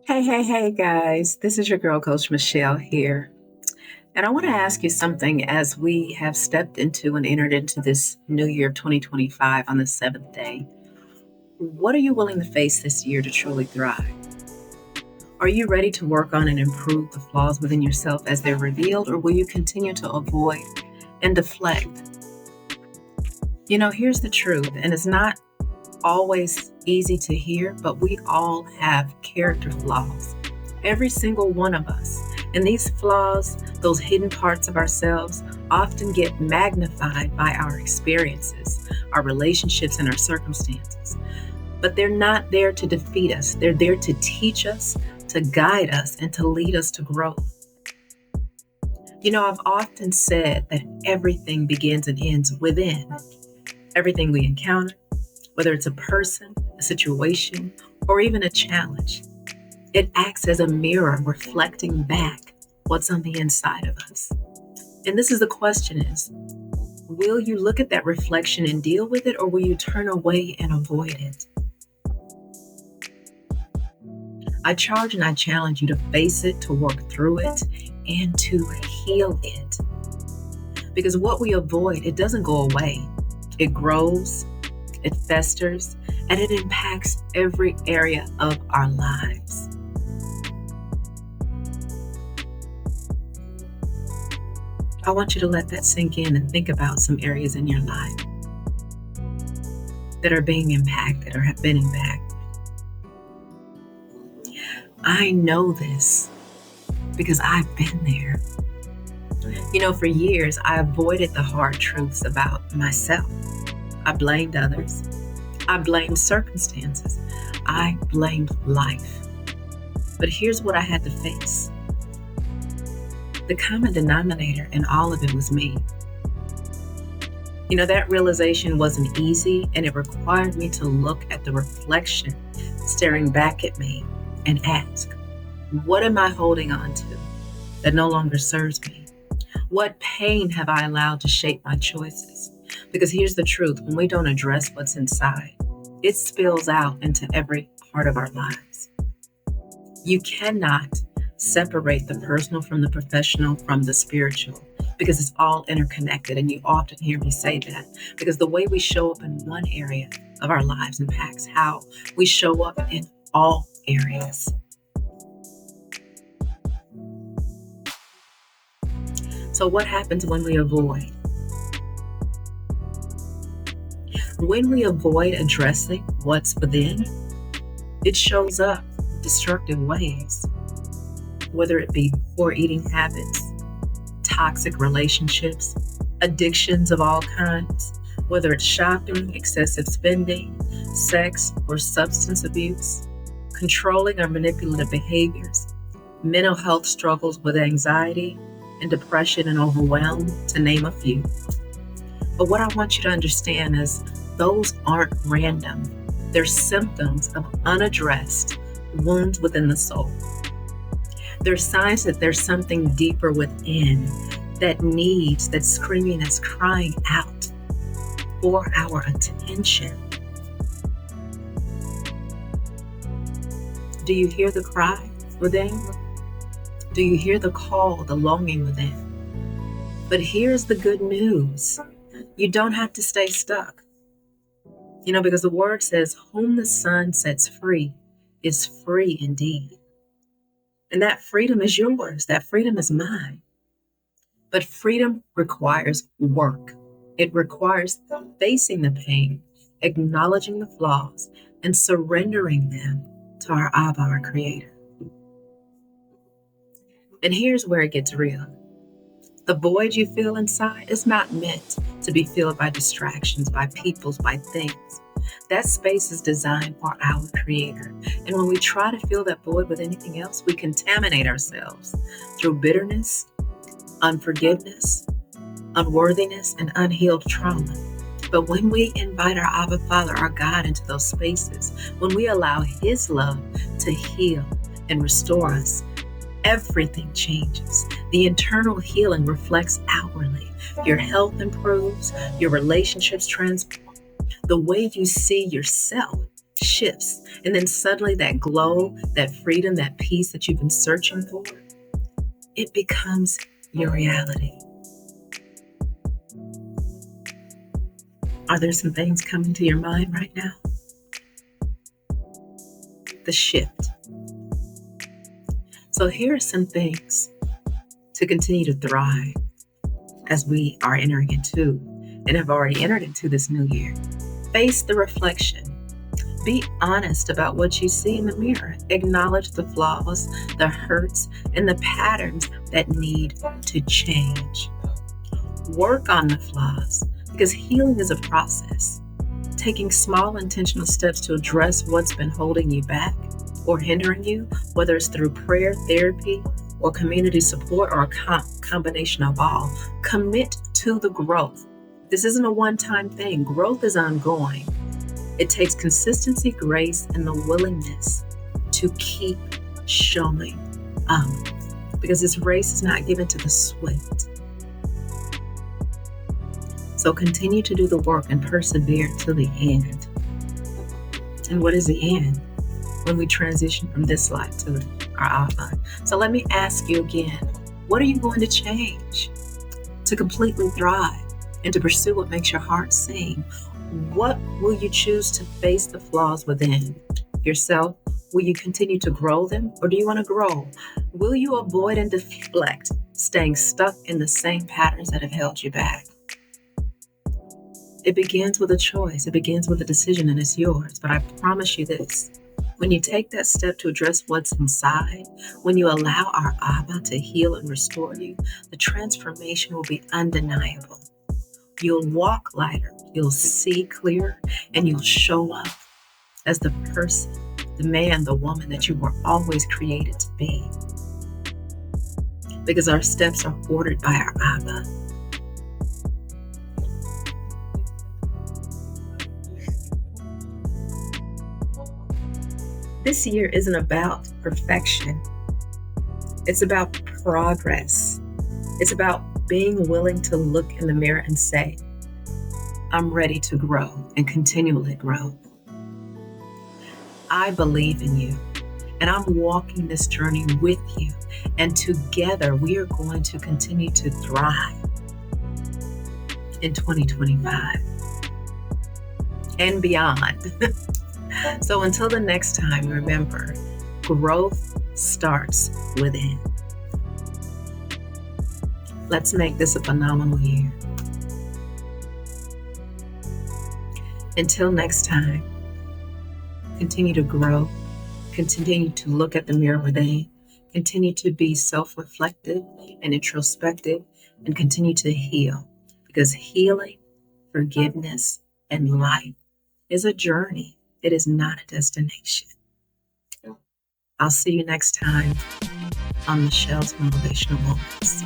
Hey, guys. This is your girl, Coach Michelle here. And I want to ask you something as we have stepped into and entered into this new year of 2025 on the seventh day. What are you willing to face this year to truly thrive? Are you ready to work on and improve the flaws within yourself as they're revealed, or will you continue to avoid and deflect? Here's the truth, and it's not always easy to hear, but we all have character flaws. Every single one of us. And these flaws, those hidden parts of ourselves, often get magnified by our experiences, our relationships, and our circumstances. But they're not there to defeat us. They're there to teach us, to guide us, and to lead us to growth. I've often said that everything begins and ends within. Everything we encounter, whether it's a person, a situation, or even a challenge, it acts as a mirror reflecting back what's on the inside of us. And this is the question is, will you look at that reflection and deal with it, or will you turn away and avoid it? I charge and I challenge you to face it, to work through it, and to heal it. Because what we avoid, it doesn't go away. It grows, it festers, and it impacts every area of our lives. I want you to let that sink in and think about some areas in your life that are being impacted or have been impacted. I know this because I've been there. For years, I avoided the hard truths about myself. I blamed others. I blamed circumstances. I blamed life. But here's what I had to face. The common denominator in all of it was me. That realization wasn't easy, and it required me to look at the reflection staring back at me and ask, what am I holding on to that no longer serves me? What pain have I allowed to shape my choices? Because here's the truth, when we don't address what's inside, it spills out into every part of our lives. You cannot separate the personal from the professional from the spiritual, because it's all interconnected. And you often hear me say that, because the way we show up in one area of our lives impacts how we show up in all areas. So what happens when we avoid? When we avoid addressing what's within, it shows up in destructive ways, whether it be poor eating habits, toxic relationships, addictions of all kinds, whether it's shopping, excessive spending, sex, or substance abuse, controlling or manipulative behaviors, mental health struggles with anxiety and depression and overwhelm, to name a few. But what I want you to understand is those aren't random. They're symptoms of unaddressed wounds within the soul. They're signs that there's something deeper within that's screaming, that's crying out for our attention. Do you hear the cry within? Do you hear the call, the longing within? But here's the good news. You don't have to stay stuck. Because the word says, whom the Son sets free is free indeed. And that freedom is yours. That freedom is mine. But freedom requires work. It requires facing the pain, acknowledging the flaws, and surrendering them to our Abba, our Creator. And here's where it gets real. The void you feel inside is not meant to be filled by distractions, by peoples, by things. That space is designed for our Creator. And when we try to fill that void with anything else, we contaminate ourselves through bitterness, unforgiveness, unworthiness, and unhealed trauma. But when we invite our Abba Father, our God, into those spaces, when we allow His love to heal and restore us, everything changes. The internal healing reflects outwardly. Your health improves, your relationships transform. The way you see yourself shifts. And then suddenly that glow, that freedom, that peace that you've been searching for, it becomes your reality. Are there some things coming to your mind right now? The shift. So here are some things to continue to thrive as we are entering into and have already entered into this new year. Face the reflection. Be honest about what you see in the mirror. Acknowledge the flaws, the hurts, and the patterns that need to change. Work on the flaws because healing is a process. Taking small intentional steps to address what's been holding you back or hindering you, whether it's through prayer, therapy, or community support, or a combination of all. Commit to the growth. This isn't a one-time thing. Growth is ongoing. It takes consistency, grace, and the willingness to keep showing up, because this race is not given to the swift. So continue to do the work and persevere till the end. And what is the end? When we transition from this life to our outline. So let me ask you again, what are you going to change to completely thrive and to pursue what makes your heart sing? What will you choose to face the flaws within yourself? Will you continue to grow them, or do you want to grow? Will you avoid and deflect, staying stuck in the same patterns that have held you back? It begins with a choice. It begins with a decision, and it's yours. But I promise you this. When you take that step to address what's inside, when you allow our Abba to heal and restore you, the transformation will be undeniable. You'll walk lighter, you'll see clearer, and you'll show up as the person, the man, the woman that you were always created to be. Because our steps are ordered by our Abba. This year isn't about perfection. It's about progress. It's about being willing to look in the mirror and say, I'm ready to grow and continually grow. I believe in you, and I'm walking this journey with you. And together we are going to continue to thrive in 2025 and beyond. So until the next time, remember, growth starts within. Let's make this a phenomenal year. Until next time, continue to grow, continue to look at the mirror within, continue to be self-reflective and introspective, and continue to heal. Because healing, forgiveness, and life is a journey. It is not a destination. I'll see you next time on Michelle's Motivational Moments.